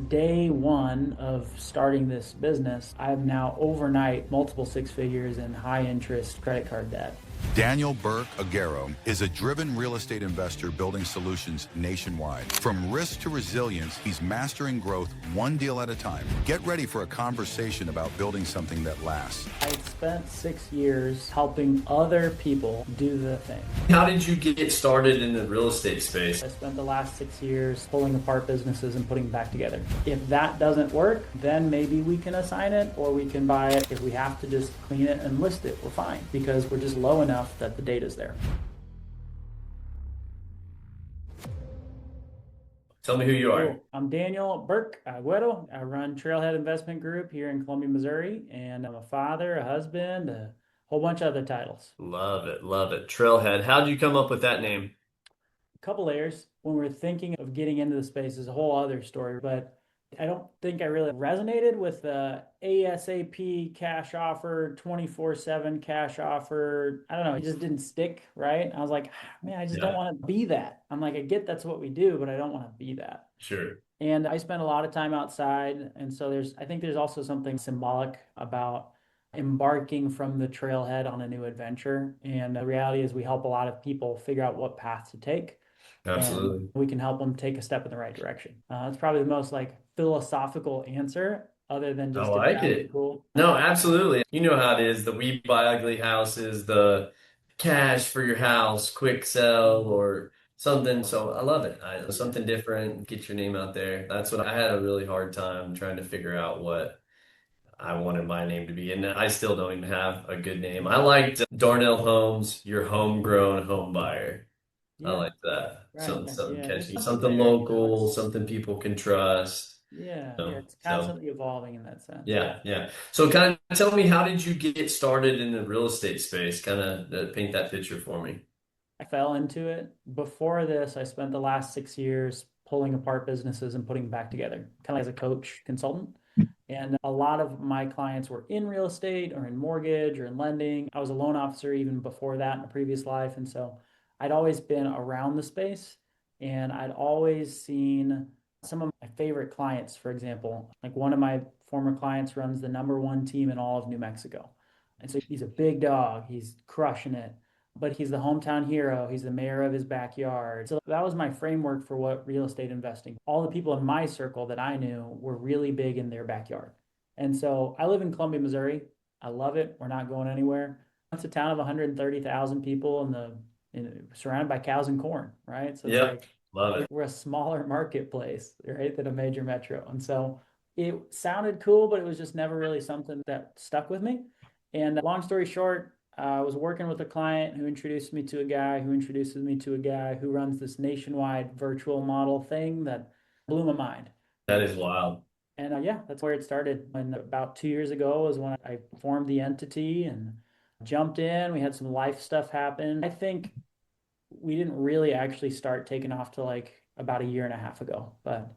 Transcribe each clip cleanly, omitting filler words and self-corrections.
day one of starting this business, I have now overnight multiple six figures in high interest credit card debt. Daniel Burke Aguero is a driven real estate investor building solutions nationwide. From risk to resilience, he's mastering growth one deal at a time. Get ready for a conversation about building something that lasts. I spent 6 years helping other people do the thing. How did you get started in the real estate space? I spent the last 6 years pulling apart businesses and putting them back together. If that doesn't work, then maybe we can assign it or we can buy it. If we have to just clean it and list it, we're fine because we're just low enough that the data's there. Tell me who you are. Cool. I'm Daniel Burke Aguero. I run Trailhead Investment Group here in Columbia, Missouri, and I'm a father, a husband, a whole bunch of other titles. Love it, love it. Trailhead. How did you come up with that name? A couple layers. When we're thinking of getting into the space is a whole other story, but I don't think I really resonated with the ASAP cash offer, 24/7 cash offer. I don't know, it just didn't stick, right? I was like, man, I just don't want to be that. I'm like, I get that's what we do, but I don't want to be that. Sure. And I spend a lot of time outside. And so I think there's also something symbolic about embarking from the trailhead on a new adventure. And the reality is we help a lot of people figure out what path to take. Absolutely. And we can help them take a step in the right direction. That's probably the most like philosophical answer other than just I like it. cool. No, absolutely. You know how it is. The we buy ugly houses, the cash for your house, quick sell or something. So I love it. Something different, get your name out there. That's what I had a really hard time trying to figure out what I wanted my name to be. And I still don't even have a good name. I liked Darnell Homes, your homegrown home buyer. I Yeah, like that. right. Something Yeah, there's catchy, something something there. local, something people can trust. Yeah, it's So constantly evolving in that sense. yeah, yeah. So kind of tell me, how did you get started in the real estate space? Kind of paint that picture for me. I fell into it. Before this, I spent the last 6 years pulling apart businesses and putting them back together, kind of as a coach consultant. And a lot of my clients were in real estate or in mortgage or in lending. I was a loan officer even before that in a previous life. And so I'd always been around the space and I'd always seen some of my favorite clients, for example, like one of my former clients runs the number one team in all of New Mexico. And so he's a big dog, he's crushing it, but he's the hometown hero. He's the mayor of his backyard. So that was my framework for what real estate investing. All the people in my circle that I knew were really big in their backyard. And so I live in Columbia, Missouri. I love it. We're not going anywhere. It's a town of 130,000 people surrounded by cows and corn, right? So it's Yep, like love it. we're a smaller marketplace, right, than a major metro. And so it sounded cool, but it was just never really something that stuck with me. And long story short, I was working with a client who introduced me to a guy who introduces me to a guy who runs this nationwide virtual model thing that blew my mind. That is wild. And yeah, that's where it started. And about 2 years ago was when I formed the entity and jumped in. We had some life stuff happen. I think we didn't really actually start taking off till like about a year and a half ago, but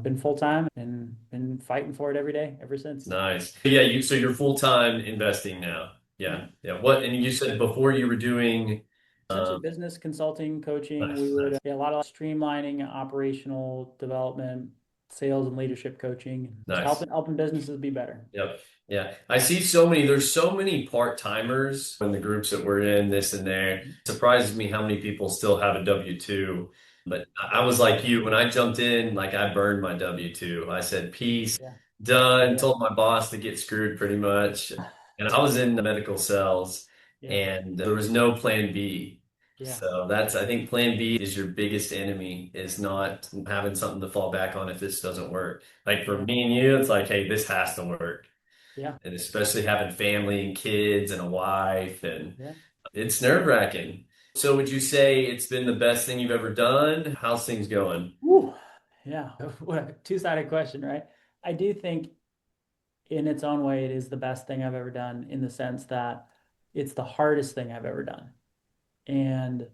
been full time and been fighting for it every day ever since. Nice. Yeah, so you're full-time investing now. Yeah. Yeah, yeah. What, and you said before you were doing Essentially business consulting, coaching. nice, We would nice. a lot of streamlining, operational development, sales and leadership coaching, just Nice. helping businesses be better. Yep. Yeah. There's so many part-timers in the groups that we're in, this and there. It surprises me how many people still have a W-2. But I was like you, when I jumped in, like I burned my W-2. I said, peace, Yeah. done, Yeah. told my boss to get screwed pretty much. And I was in the medical sales Yeah. and there was no plan B. Yeah. So I think plan B is your biggest enemy, is not having something to fall back on if this doesn't work. Like for Yeah. me and you, it's like, hey, this has to work. Yeah. And especially having family and kids and a wife, and Yeah. it's nerve-wracking. So would you say it's been the best thing you've ever done? How's things going? Woo. Yeah. What a two-sided question, right? I do think in its own way, it is the best thing I've ever done in the sense that it's the hardest thing I've ever done. And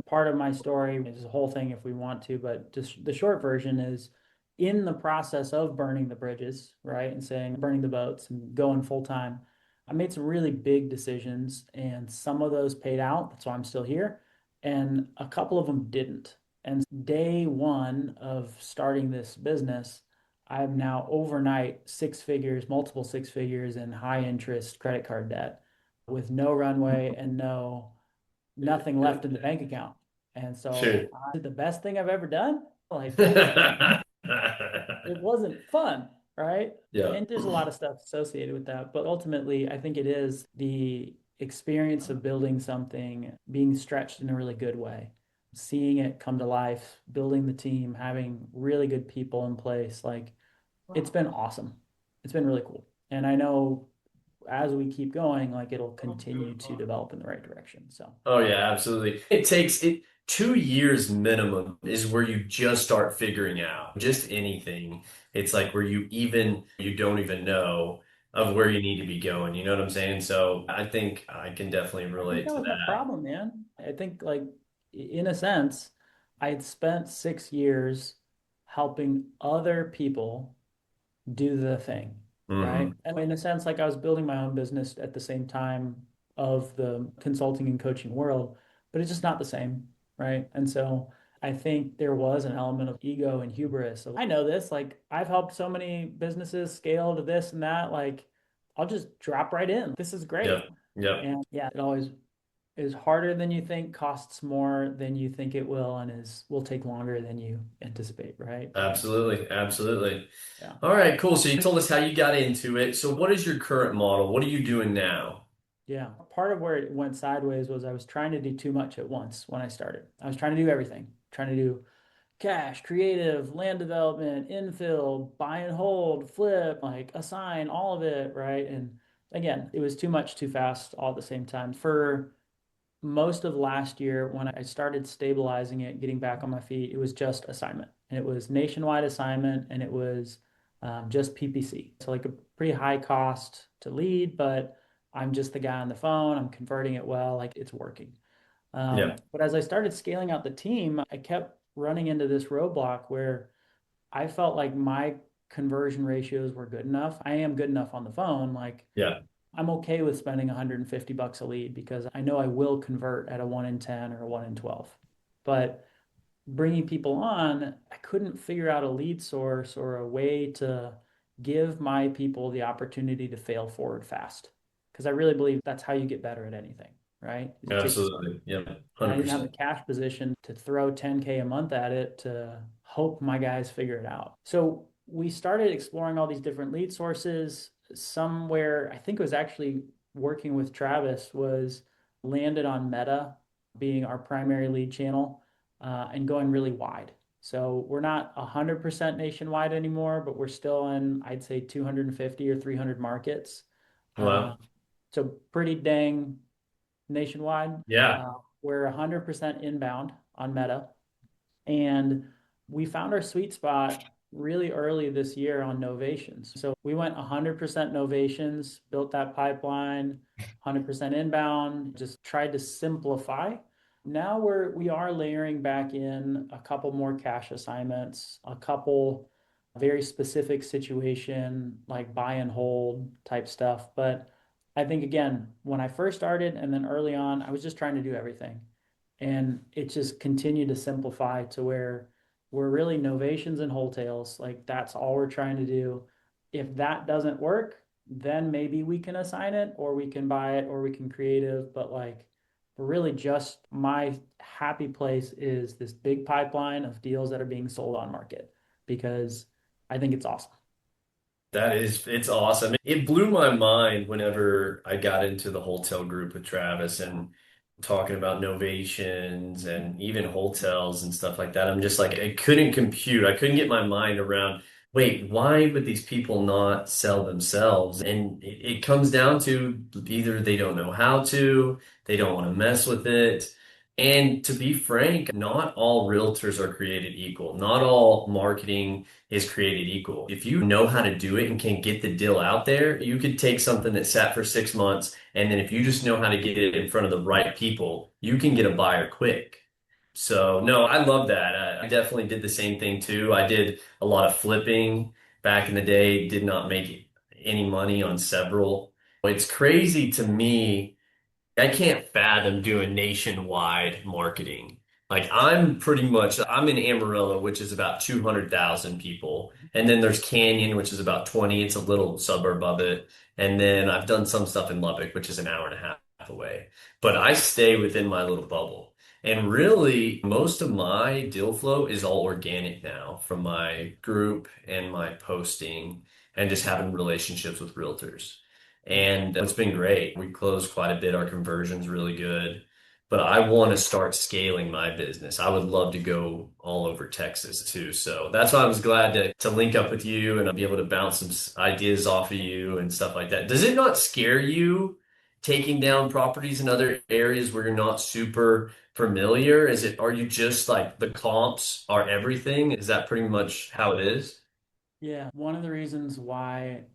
part of my story is a whole thing if we want to, but just the short version is in the process of burning the bridges, right? And saying burning the boats and going full time, I made some really big decisions and some of those paid out. That's why I'm still here. And a couple of them didn't. And day one of starting this business, I'm now overnight six figures, multiple six figures in high interest credit card debt with no runway and nothing left in the bank account. And so Sure. I did the best thing I've ever done. Like it wasn't fun, right? Yeah. And there's a lot of stuff associated with that. But ultimately, I think it is the experience of building something, being stretched in a really good way, seeing it come to life, building the team, having really good people in place. Like it's been awesome. It's been really cool. And I know as we keep going, like it'll continue to develop in the right direction. So Oh yeah, absolutely. It takes it 2 years minimum is where you just start figuring out just anything. It's like where you don't even know of where you need to be going. You know what I'm saying? So I think I can definitely I think relate that to was my that. problem, man. I think like in a sense, I had spent 6 years helping other people do the thing, right? Hmm. And in a sense, like I was building my own business at the same time of the consulting and coaching world, but it's just not the same, right? And so I think there was an element of ego and hubris. So I know this, like I've helped so many businesses scale to this and that, like I'll just drop right in. This is great. Yep. Yep. And yeah, it always is harder than you think, costs more than you think it will, and is will take longer than you anticipate, right? But Absolutely. Absolutely. yeah. All right, cool. So you told us how you got into it. So what is your current model? What are you doing now? Yeah. Part of where it went sideways was I was trying to do too much at once when I started. I was trying to do everything, trying to do cash, creative, land development, infill, buy and hold, flip, like assign, all of it, right? And again, it was too much too fast all at the same time. For most of last year, when I started stabilizing it, getting back on my feet, it was just assignment. And it was nationwide assignment and it was just PPC. So, like a pretty high cost to lead, but I'm just the guy on the phone. I'm converting it well, like it's working. Yeah. But as I started scaling out the team, I kept running into this roadblock where I felt like my conversion ratios were good enough. I am good enough on the phone. Like Yeah. I'm okay with spending $150 a lead because I know I will convert at a 1 in 10 or a 1 in 12. But bringing people on, I couldn't figure out a lead source or a way to give my people the opportunity to fail forward fast. Because I really believe that's how you get better at anything, right? It takes a start. Absolutely. Yep. And I didn't have the 100%. cash position to throw 10K a month at it to hope my guys figure it out. So we started exploring all these different lead sources. Somewhere, I think it was actually working with Travis, was landed on Meta being our primary lead channel and going really wide. So we're not 100% nationwide anymore, but we're still in, I'd say, 250 or 300 markets. Uh, Wow. so pretty dang nationwide. Yeah. Uh, we're 100% inbound on Meta. And we found our sweet spot really early this year on novations. So we went 100% novations, built that pipeline, 100% inbound, just tried to simplify. Now we are layering back in a couple more cash assignments, a couple very specific situation like buy and hold type stuff. But I think again, when I first started and then early on, I was just trying to do everything. And it just continued to simplify to where we're really novations and wholesales. Like that's all we're trying to do. If that doesn't work, then maybe we can assign it or we can buy it or we can creative. But like we're really just my happy place is this big pipeline of deals that are being sold on market because I think it's awesome. It's awesome. It blew my mind whenever I got into the hotel group with Travis and talking about novations and even hotels and stuff like that. I'm just like, I couldn't compute. I couldn't get my mind around, wait, why would these people not sell themselves? And it comes down to either they don't know how to, they don't want to mess with it. And to be frank, not all realtors are created equal. Not all marketing is created equal. If you know how to do it and can get the deal out there, you could take something that sat for 6 months, and then if you just know how to get it in front of the right people, you can get a buyer quick. So, no, I love that. I definitely did the same thing too. I did a lot of flipping back in the day, did not make any money on several. It's crazy to me. I can't fathom doing nationwide marketing. Like I'm in Amarillo, which is about 200,000 people. And then there's Canyon, which is about 20. It's a little suburb of it. And then I've done some stuff in Lubbock, which is an hour and a half away. But I stay within my little bubble. And really, most of my deal flow is all organic now from my group and my posting and just having relationships with realtors. And it's been great. We closed quite a bit. Our conversion's really good, but I want to start scaling my business. I would love to go all over Texas too. So that's why I was glad to link up with you and be able to bounce some ideas off of you and stuff like that. Does it not scare you taking down properties in other areas where you're not super familiar? Are you just like the comps are everything? Is that pretty much how it is? Yeah, one of the reasons why,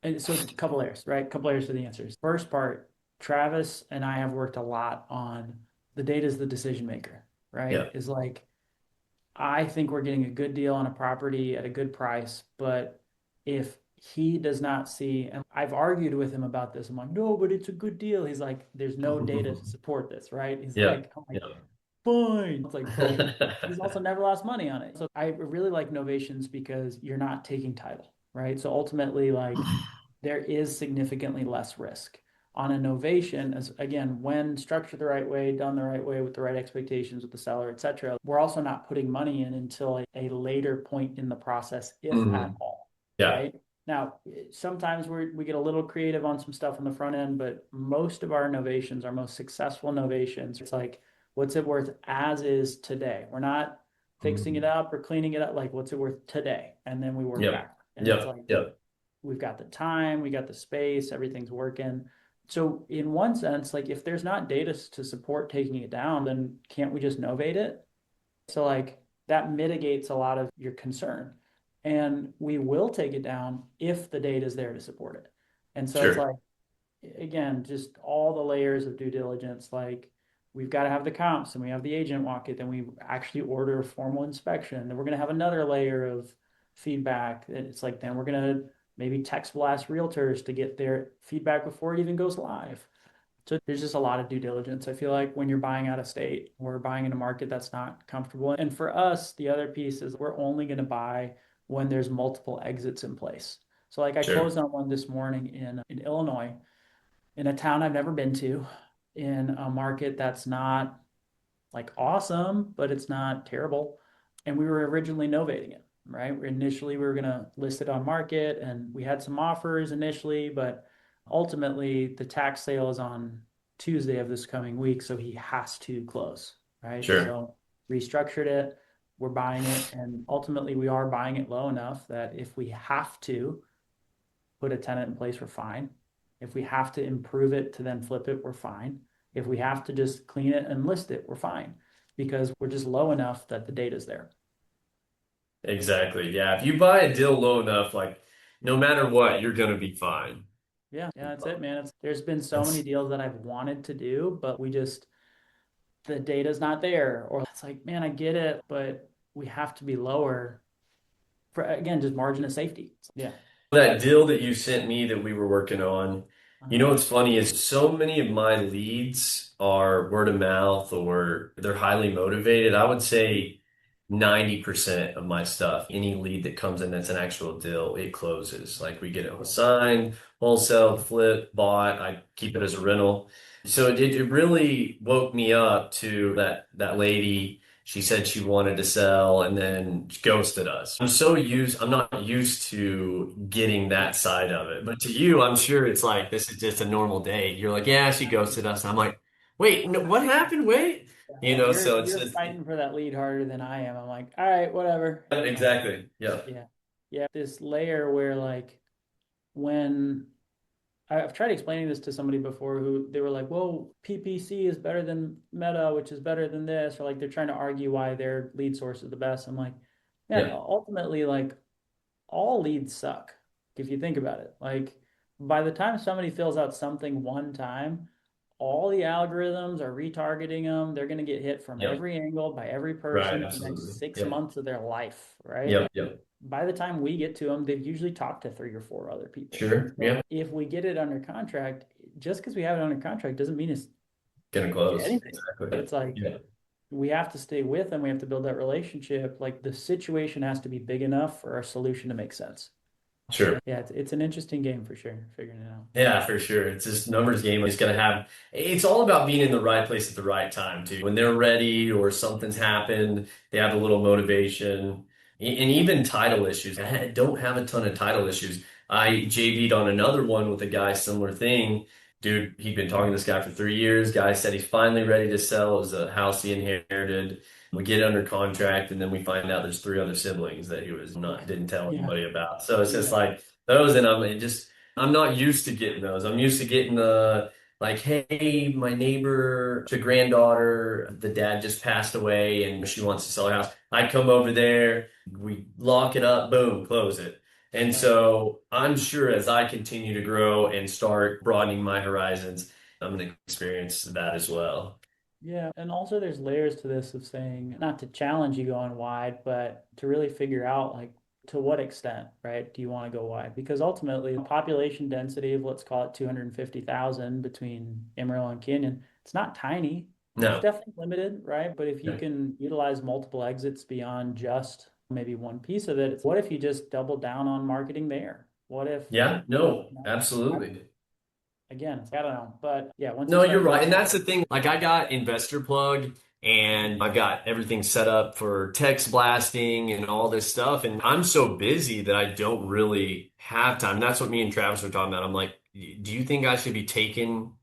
and so a couple layers, right? A couple layers to the answers. First part, Travis and I have worked a lot on the data is the decision maker, right? Yeah. Is like, I think we're getting a good deal on a property at a good price, but if he does not see, and I've argued with him about this, I'm like, no, but it's a good deal. He's like, there's no data to support this, right? He's Yeah. like, I'm like, Yeah. fine. It's like, but he's also never lost money on it. So I really like novations because you're not taking title, right? So ultimately, like there is significantly less risk on a novation as again, when structured the right way, done the right way with the right expectations with the seller, etc. We're also not putting money in until a later point in the process, if at Mhm. all, Yeah. right? Now, sometimes we get a little creative on some stuff on the front end, but most of our novations, our most successful novations, it's like, what's it worth as is today? We're not fixing it Mhm. up or cleaning it up. Like, what's it worth today? And then we work Yep. back. And it's Yep. like, Yep. we've got the time, we got the space, everything's working. So in one sense, like if there's not data to support taking it down, then can't we just novate it? So like that mitigates a lot of your concern. And we will take it down if the data is there to support it. And so it's Sure. like, again, just all the layers of due diligence. Like we've got to have the comps and we have the agent walk it, then we actually order a formal inspection. Then we're going to have another layer of feedback. It's like, then we're going to maybe text blast realtors to get their feedback before it even goes live. So there's just a lot of due diligence. I feel like when you're buying out of state or buying in a market that's not comfortable. And for us, the other piece is we're only going to buy when there's multiple exits in place. So like I Sure. closed on one this morning in Illinois, in a town I've never been to, in a market that's not like awesome, but it's not terrible. And we were originally novating it, right? Initially, we were going to list it on market and we had some offers initially, but ultimately the tax sale is on Tuesday of this coming week. So he has to close, right? Sure. So restructured it. We're buying it. And ultimately, we are buying it low enough that if we have to, put a tenant in place, we're fine. If we have to improve it to then flip it, we're fine. If we have to just clean it and list it, we're fine because we're just low enough that the data's there. Exactly. Yeah. If you buy a deal low enough, like no matter what, you're gonna be fine. Yeah, yeah, that's it, man. There's been so many That's deals that I've wanted to do, but the data's not there. Or it's like, man, I get it, but we have to be lower for, again, just margin of safety. Yeah. that deal that you sent me that we were working on. You Uh-huh. know what's funny is so many of my leads are word of mouth or they're highly motivated. I would say 90% of my stuff, any lead that comes in that's an actual deal, it closes. Like we get it signed, wholesale, flip, bought. I keep it as a rental. So it really woke me up to that lady. She said she wanted to sell and then ghosted us. I'm not used to getting that side of it. But to you, I'm sure it's like, this is just a normal day. You're like, yeah, she ghosted us. And I'm like, wait, no, what happened? Wait, Yeah, so you're fighting for that lead harder than I am. I'm like, all right, whatever. exactly. Yeah. Yeah. Yeah. This layer where like when I've tried explaining this to somebody before who they were like, well, PPC is better than Meta, which is better than this, or like they're trying to argue why their lead source is the best. I'm like, man, Yeah. ultimately, like all leads suck if you think about it. Like by the time somebody fills out something one time, all the algorithms are retargeting them. They're going to get hit from Yep. every angle by every Right. person for the Absolutely. next six Yep. months of their life, right? Yep. Yep. By the time we get to them, they've usually talked to three or four other people. And Sure. so Yeah. if we get it under contract, just because we have it under contract doesn't mean it's Gonna close. anything. Exactly. It's like Yeah. we have to stay with them. We have to build that relationship. Like the situation has to be big enough for our solution to make sense. Sure. Yeah, it's an interesting game for sure, figuring it out. Yeah, for sure. It's just numbers game. It's gonna have. It's all about being in the right place at the right time too. When they're ready or something's happened, they have a little motivation. And even title issues. Don't have a ton of title issues. I JV'd on another one with a guy, similar thing. Dude, he'd been talking to this guy for 3 years. Guy said he's finally ready to sell. It was a house he inherited. We get under contract, and then we find out there's three other siblings that he was not didn't tell Yeah, anybody about. So it's just yeah, like those, and I'm not used to getting those. I'm used to getting the like, hey, my neighbor, the granddaughter, the dad just passed away and she wants to sell her house. I come over there, we lock it up, boom, close it. And right. so I'm sure as I continue to grow and start broadening my horizons, I'm going to experience that as well. Yeah, and also there's layers to this of saying, not to challenge you going wide, but to really figure out like to what extent, right, do you want to go wide? Because ultimately, the population density of let's call it 250,000 between Amarillo and Canyon, it's not tiny. It's No. definitely limited, right? But if you Okay. can utilize multiple exits beyond just maybe one piece of it, what if you just double down on marketing there? What if, Yeah, no, you know, absolutely. again, I don't know, but yeah, once you No, you're start right. And building, that's the thing. Like I got Investor Plug and I've got everything set up for text blasting and all this stuff. And I'm so busy that I don't really have time. That's what me and Travis were talking about. I'm like, do you think I should be taking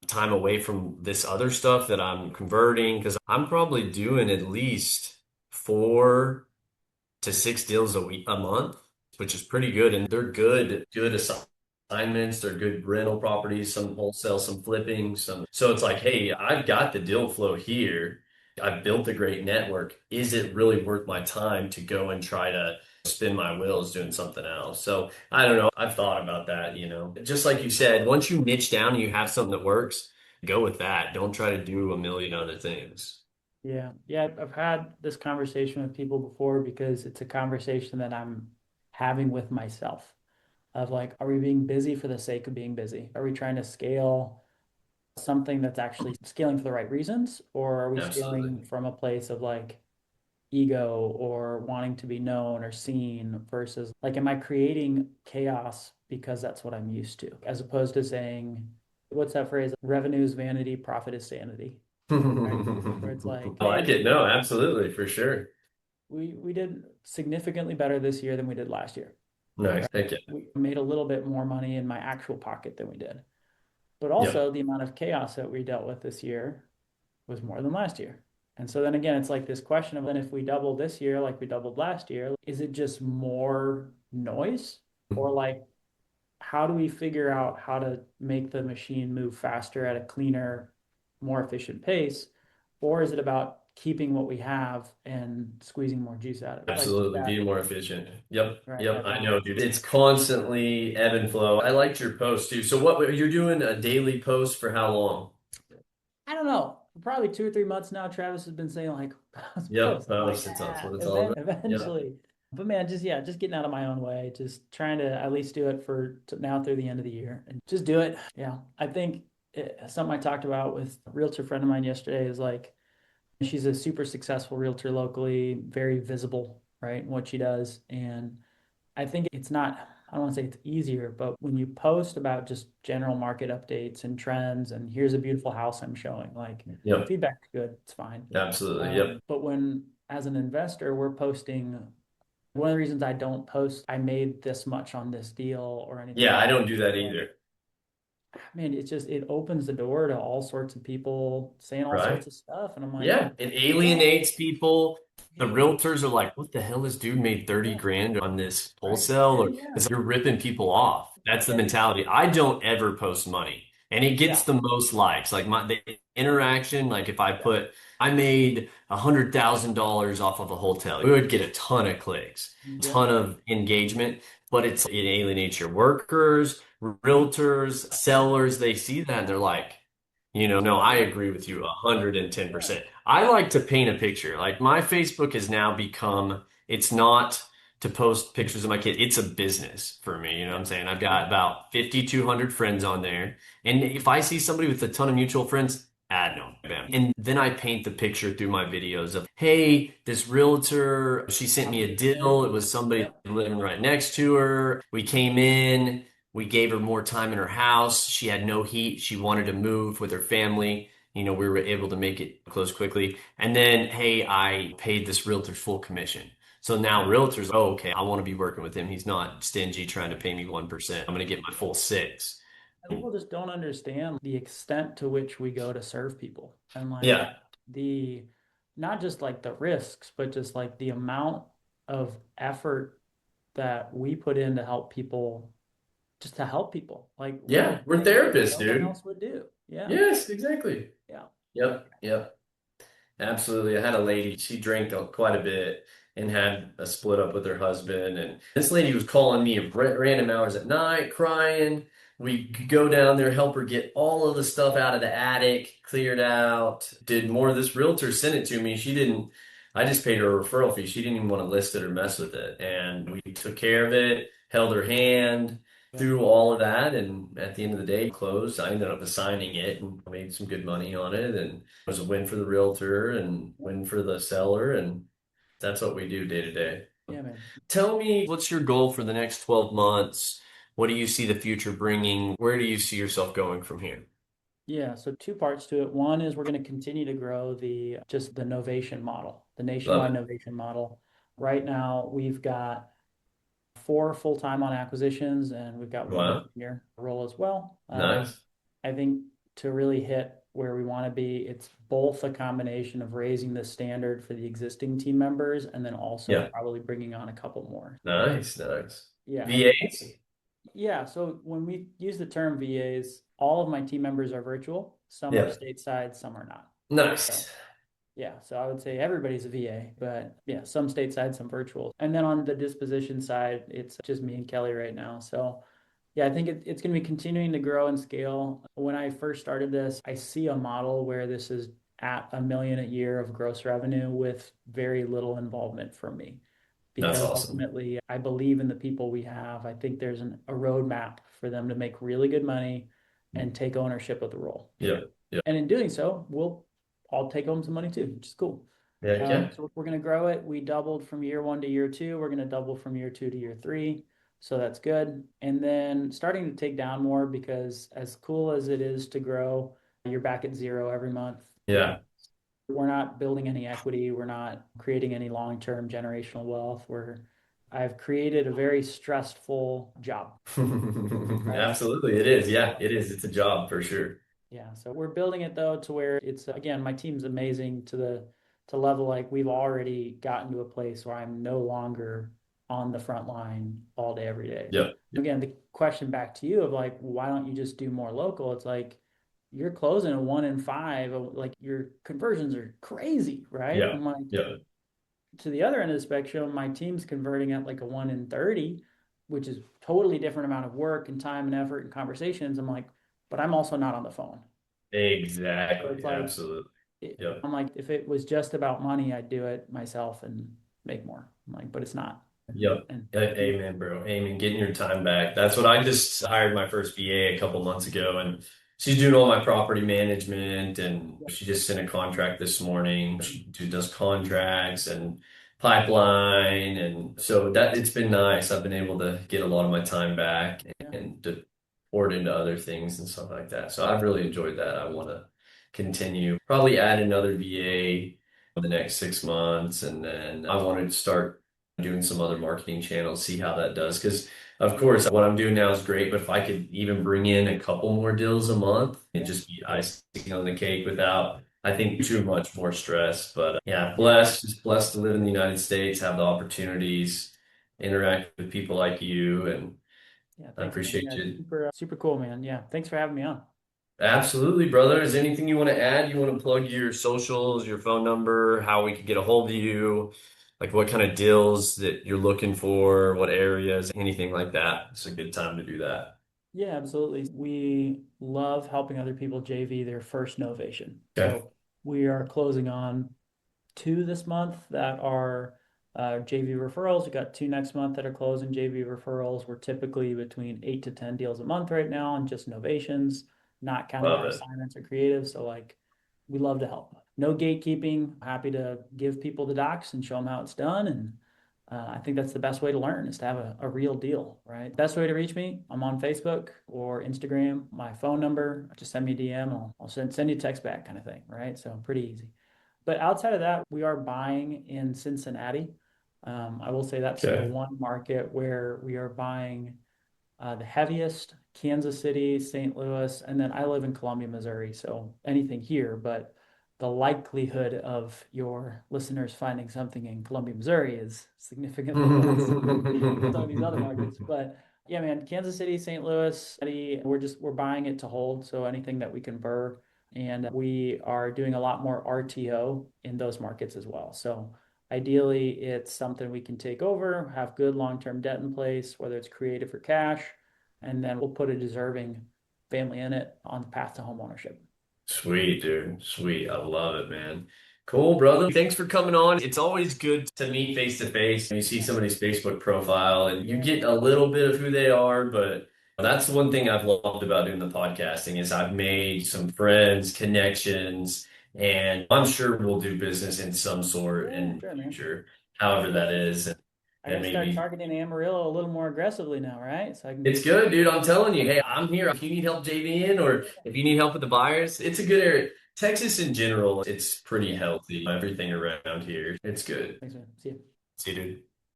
time away from this other stuff that I'm converting? Because I'm probably doing at least 4 to 6 deals a month, which is pretty good. And they're good assignments. They're good rental properties, some wholesale, some flipping, some. So it's like, hey, I've got the deal flow here. I've built a great network. Is it really worth my time to go and try to spin my wheels doing something else? So I don't know. I've thought about that. Just like you said, once you niche down and you have something that works, go with that. Don't try to do a million other things. yeah, yeah, I've had this conversation with people before because it's a conversation that I'm having with myself of like, are we being busy for the sake of being busy? Are we trying to scale something that's actually scaling for the right reasons? Or are we scaling Absolutely. from a place of like ego or wanting to be known or seen versus like, am I creating chaos because that's what I'm used to? As opposed to saying, what's that phrase? Revenue is vanity, profit is sanity, right? Where it's like, I like hey, it. No, absolutely, for sure. we did significantly better this year than we did last year. Nice. Thank you. We made a little bit more money in my actual pocket than we did. But Yep. also the amount of chaos that we dealt with this year was more than last year. And so then again, it's like this question of then if we double this year like we doubled last year, is it just more noise? Or like how do we figure out how to make the machine move faster at a cleaner, more efficient pace? Or is it about keeping what we have and squeezing more juice out of it? Like Absolutely. Being more efficient. Yep. right, Yep. that I know, balance. dude. It's constantly ebb and flow. I liked your post too. So what you're doing a daily post for how long? I don't know. For probably 2 or 3 months now, Travis has been saying like Yep. post. I'm like, Post. That's what it's all about. Yep. eventually. But man, just yeah, just getting out of my own way, just trying to at least do it for now through the end of the year and just do it. Yeah, I think something I talked about with a realtor friend of mine yesterday is like she's a super successful realtor locally, very visible, right, in what she does, and I think it's not, I don't want to say it's easier, but when you post about just general market updates and trends, and here's a beautiful house I'm showing, like Yep. feedback's good, it's fine. Absolutely. Yep. But when, as an investor, we're posting, one of the reasons I don't post, I made this much on this deal or anything Yeah. like I that, don't do that like, either. man, it opens the door to all sorts of people saying all Right. sorts of stuff. And I'm like, Yeah, it yeah, alienates people. The yeah, realtors are like, what the hell? This dude made 30 yeah, grand on this right. wholesale, Yeah, or yeah. it's like you're ripping people off. That's the And mentality. I don't ever post money. And it gets yeah, the most likes. Like the interaction, like if I yeah, put I made $100,000 off of a hotel, we would get a ton of clicks, a yeah, ton of engagement, but it alienates your workers, realtors, sellers. They see that and they're like, no, I agree with you yeah, 110%. I like to paint a picture. Like my Facebook has now become, it's not to post pictures of my kid. It's a business for me. You know what yeah, I'm saying? I've yeah, got about 5,200 friends on there. And if I see somebody with a ton of mutual friends, ad no, bam. And then I paint the picture through my videos of, hey, this realtor, she sent me a deal. It was somebody Yep. living right next to her. We came in, we gave her more time in her house. She had no heat. She wanted to move with her family. We were able to make it close quickly. And then, hey, I paid this realtor full commission. So now realtors, oh, okay, I want to be working with him. He's not stingy trying to pay me 1%. I'm going to get my full six. People just don't understand the extent to which we go to serve people and like Yeah. the not just like the risks, but just like the amount of effort that we put in to help people, just to help people. Like we do Yeah. We're things that therapists, no one dude. else would do. Yeah. Yes, exactly. Yeah. Yep. Yep. Absolutely. I had a lady, she drank quite a bit and had a split up with her husband. And this lady was calling me at random hours at night, crying. We could go down there, help her get all of the stuff out of the attic, cleared out, did more. This realtor sent it to me. She didn't, I just paid her a referral fee. She didn't even want to list it or mess with it. And we took care of it, held her hand Yeah. through all of that. And at the end of the day, closed. I ended up assigning it and made some good money on it. And was a win for the realtor and win for the seller, and that's what we do day to day. Yeah, man. Tell me, what's your goal for the next 12 months? What do you see the future bringing? Where do you see yourself going from here? Yeah, so two parts to it. One is we're going to continue to grow the novation model, the Love nationwide it. novation model. Right now, we've got four full-time on acquisitions, and we've got one Wow. junior role as well. Nice. I think to really hit where we want to be, it's both a combination of raising the standard for the existing team members and then also Yeah. probably bringing on a couple more. Nice. Nice. Yeah, I think, VAs? yeah. So when we use the term VAs, all of my team members are virtual. Some are Yeah. stateside, some are not. So Nice. yeah, so I would say everybody's a VA, but yeah, some stateside, some virtual. And then on the disposition side, it's just me and Kelly right now. So yeah, I think it's going to be continuing to grow and scale. When I first started this, I see a model where this is at 1 million a year of gross revenue with very little involvement from me. That's Because awesome. ultimately, I believe in the people we have. I think there's a roadmap for them to make really good money and take ownership of the role. Yeah. Yeah. And in doing so, I'll take home some money too, which is cool. Heck yeah. So we're going to grow it. We doubled from year one to year two. We're going to double from year two to year three. So that's good. And then starting to take down more because as cool as it is to grow, you're back at zero every month. Yeah. We're not building any equity. We're not creating any long-term generational wealth. I've created a very stressful job, right? Absolutely. It is. Yeah, it is. It's a job for sure. Yeah, so we're building it though to where it's again, my team's amazing to level like we've already gotten to a place where I'm no longer on the front line all day every day. Yep. Again, the question back to you of like, why don't you just do more local? It's like you're closing a 1 in 5, like your conversions are crazy, right? Yeah. I'm like, Yeah. to the other end of the spectrum, my team's converting at like a 1 in 30, which is totally different amount of work and time and effort and conversations. I'm like, but I'm also not on the phone. So it's Exactly. like, Absolutely. Yep. I'm like, if it was just about money, I'd do it myself and make more. I'm like, but it's not. Yep. And Amen, bro. Amen. Getting your time back. That's what I just hired my first VA a couple months ago, and she's doing all my property management, and she just sent a contract this morning. She does contracts and pipeline, and so that it's been nice. I've been able to get a lot of my time back yeah, and to pour it into other things and stuff like that. So I've really enjoyed that. I want to continue. Probably add another VA for the next 6 months, and then I wanted to start doing some other marketing channels, see how that does. Because of course, what I'm doing now is great, but if I could even bring in a couple more deals a month, it'd yeah, just be icing on the cake without, I think, too much more stress. But yeah, yeah, just blessed to live in the United States, have the opportunities, interact with people like you, and yeah. I Thanks, man. appreciate Yeah, you. super, super cool, man. Yeah, thanks for having me on. Absolutely, brother. Is there anything you want to add? You want to plug your socials, your phone number, how we could get a hold of you, like what kind of deals that you're looking for, what areas, anything like that. It's a good time to do that. Yeah, absolutely. We love helping other people JV their first novation. Okay. So we are closing on two this month that are JV referrals. We got two next month that are closing JV referrals. We're typically between 8 to 10 deals a month right now, and just novations, not counting Love our it. assignments or creative. So like we love to help. No gatekeeping. Happy to give people the docs and show them how it's done. And I think that's the best way to learn is to have a real deal, right? Best way to reach me, I'm on Facebook or Instagram. My phone number, just send me a DM. I'll send you a text back kind of thing, right? So pretty easy. But outside of that, we are buying in Cincinnati. I will say that's the Okay. one market where we are buying the heaviest, Kansas City, St. Louis, and then I live in Columbia, Missouri, so anything here, but the likelihood of your listeners finding something in Columbia, Missouri is significantly less than some of these other markets. But yeah, man, Kansas City, St. Louis, we're buying it to hold, so anything that we can burr. And we are doing a lot more RTO in those markets as well. So ideally, it's something we can take over, have good long-term debt in place, whether it's creative or cash, and then we'll put a deserving family in it on the path to home ownership. Sweet, dude. Sweet. I love it, man. Cool, brother. Thanks for coming on. It's always good to meet face to face. You see somebody's Facebook profile and you Yeah, get a little bit of who they are, but that's one thing I've loved about doing the podcasting is I've made some friends, connections, and I'm sure we'll do business in some sort yeah, in the sure, man. future, however that is. I got And to start maybe targeting Amarillo a little more aggressively now, right? So I can. it's good, dude. I'm telling you. Hey, I'm here. If you need help JV in or if you need help with the buyers, it's a good area. Texas in general, it's pretty healthy. Everything around here, it's good. Thanks, man. See you. See you, dude.